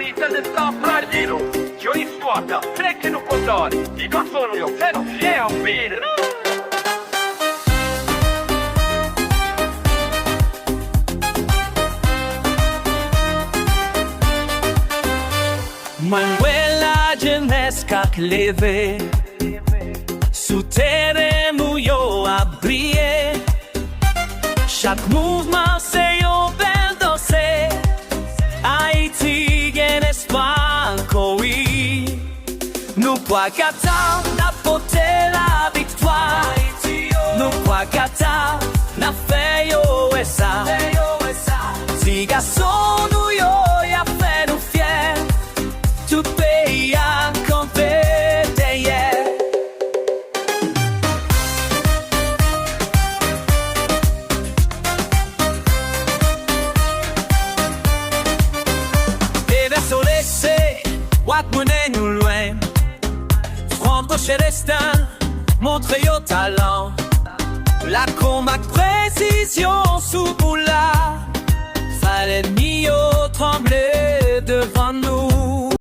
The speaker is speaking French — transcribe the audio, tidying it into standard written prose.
vita del fragile, che ogni storia trecche no controle, i canzoni io se non si è un bene. Manuela Genesca leve Sous terre mouillot à briller. Chaque mouvement c'est un bel danser. Haïti gagne espoir oui. Nous pas qu'attendre d'apporter la victoire. Nous pas qu'attendre n'a fait yo et ça. Si garçon nous yo y'a fait nous fiers. Tout pays a campé derrière. Et le soleil c'est what mener nous loin. Prendre chez destin, montrer au talent. La combat précision sous boula.